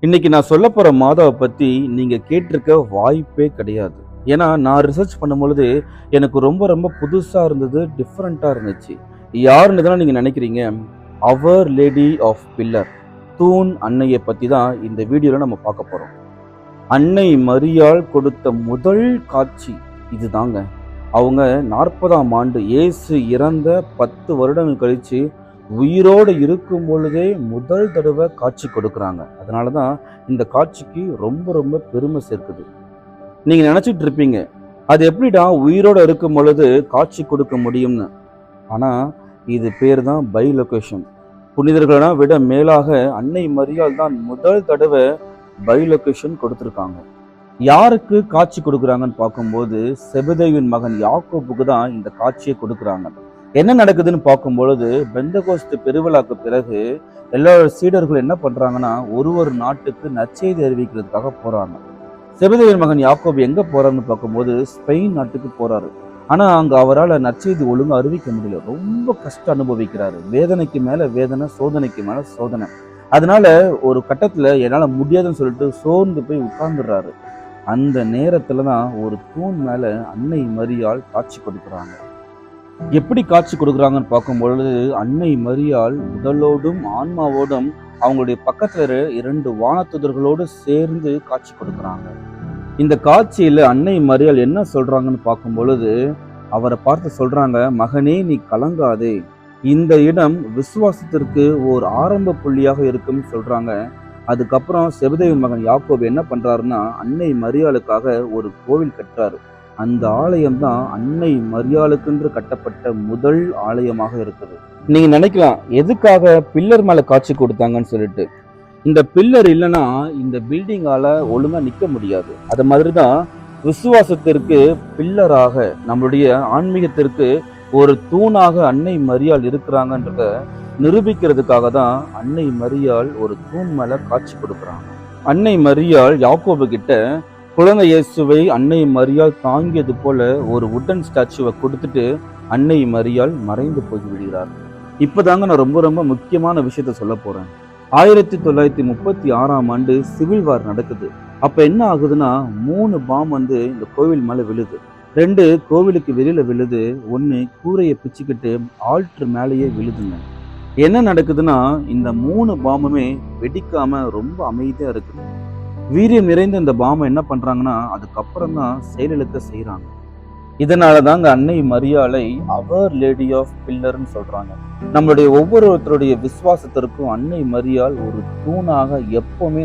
இன்னைக்கு நான் சொல்ல போற மாதாவை பத்தி நீங்க கேட்டிருக்க வாய்ப்பே கிடையாது. ஏன்னா நான் ரிசர்ச் பண்ணும்பொழுது எனக்கு ரொம்ப ரொம்ப புதுசா இருந்தது, டிஃப்ரெண்டா இருந்துச்சு. யாருன்னு தானே நீங்க நினைக்கிறீங்க? அவர் லேடி ஆஃப் பில்லர், தூண் அன்னையை பத்தி தான் இந்த வீடியோல நம்ம பார்க்க போறோம். அன்னை மரியாள் கொடுத்த முதல் காட்சி இதுதாங்க. அவங்க 40ஆம் ஆண்டு இயேசு இறந்த 10 வருடங்கள் கழிச்சு உயிரோடு இருக்கும் பொழுதே முதல் தடவை காட்சி கொடுக்குறாங்க. அதனால தான் இந்த காட்சிக்கு ரொம்ப ரொம்ப பெருமை சேர்க்குது. நீங்க நினைச்சிட்டு இருப்பீங்க, அது எப்படிடா உயிரோட இருக்கும் பொழுது காட்சி கொடுக்க முடியும்னு. ஆனா இது பேர் தான் பை லொகேஷன். புனிதர்களா விட மேலாக அன்னை மரியாள் தான் முதல் தடவை பை லொகேஷன் கொடுத்துருக்காங்க. யாருக்கு காட்சி கொடுக்குறாங்கன்னு பார்க்கும்போது செபதேயுவின் மகன் யாக்கோபுக்கு தான் இந்த காட்சியை கொடுக்குறாங்க. என்ன நடக்குதுன்னு பார்க்கும்பொழுது பெந்தகோஸ்து பெருவிழாக்கு பிறகு எல்லா சீடர்கள் என்ன பண்றாங்கன்னா ஒரு நாட்டுக்கு நற்செய்தி அறிவிக்கிறதுக்காக போறாங்க. செபதேயுவின் மகன் யாக்கோபு எங்க போறாருன்னு பார்க்கும்போது ஸ்பெயின் நாட்டுக்கு போறாரு. ஆனா அங்க அவரால் நற்செய்தி ஒழுங்கா அறிவிக்க முடியல. ரொம்ப கஷ்டம் அனுபவிக்கிறாரு. வேதனைக்கு மேல வேதனை, சோதனைக்கு மேல சோதனை. அதனால ஒரு கட்டத்துல என்னால முடியாதுன்னு சொல்லிட்டு சோர்ந்து போய் உட்கார்ந்துடுறாரு. அந்த நேரத்துல தான் ஒரு தூண் மேல அன்னை மரியாள் காட்சி கொடுக்குறாங்க. எப்படி காட்சி கொடுக்குறாங்கன்னு பார்க்கும்பொழுது அன்னை மரியாள் உடலோடும் ஆன்மாவோடும் அவங்களுடைய பக்கத்துல 2 வானத்துதர்களோடு சேர்ந்து காட்சி கொடுக்குறாங்க. இந்த காட்சியில அன்னை மரியாள் என்ன சொல்றாங்கன்னு பார்க்கும் பொழுது அவரை பார்த்து சொல்றாங்க, மகனே நீ கலங்காதே, இந்த இடம் விசுவாசத்திற்கு ஒரு ஆரம்ப புள்ளியாக இருக்குன்னு சொல்றாங்க. அதுக்கப்புறம் செபதேயுவின் மகன் யாக்கோபு என்ன பண்றாருன்னா அன்னை மரியாளுக்காக ஒரு கோவில் கட்டுறாரு. அந்த ஆலயம் தான் அன்னை மரியாளுக்கென்று கட்டப்பட்ட முதல் ஆலயமாக இருக்குது. நீங்க நினைக்கலாம், எதுக்காக பில்லர் மேல காட்சி கொடுத்தாங்கன்னு சொல்லிட்டு. இந்த பில்லர் இல்லைன்னா இந்த பில்டிங்கால ஒழுங்கா நிக்க முடியாது. அது மாதிரிதான் விசுவாசத்திற்கு பில்லராக, நம்மளுடைய ஆன்மீகத்திற்கு ஒரு தூணாக அன்னை மரியாள் இருக்கிறாங்கன்றத நிரூபிக்கிறதுக்காக தான் அன்னை மரியாள் ஒரு தூண் மேல காட்சி கொடுக்குறாங்க. அன்னை மரியாள் யாக்கோபு கிட்ட குழந்தை இயேசுவை அன்னை மரியாள் தாங்கியது போல ஒரு உட்டன் ஸ்டாச்சுவை கொடுத்துட்டு அன்னை மரியாள் மறைந்து போய் விடுகிறார். இப்பதாங்க நான் ரொம்ப ரொம்ப முக்கியமான விஷயத்த சொல்ல போறேன். 1936ஆம் ஆண்டு சிவில் வார் நடக்குது. அப்ப என்ன ஆகுதுன்னா 3 பாம் இந்த கோவில் மேல விழுது. 2 கோவிலுக்கு வெளியில விழுது, 1 கூரையை பிச்சுக்கிட்டு ஆல்டர் மேலேயே விழுதுங்க. என்ன நடக்குதுன்னா இந்த 3 பாம்புமே வெடிக்காம ரொம்ப அமைதியா இருக்குது. வீரியம் நிறைந்த இந்த பாம்பை என்ன பண்றாங்கன்னா அதுக்கப்புறம் தான் செயலிழக்க செய்யறாங்க. இதனால தாங்க அன்னை மரியாளை அவர் லேடி ஆஃப் பில்லர்னு சொல்றாங்க. நம்மளுடைய ஒவ்வொருத்தருடைய விசுவாசத்திற்கும் அன்னை மரியாள் ஒரு தூணாக எப்பவுமே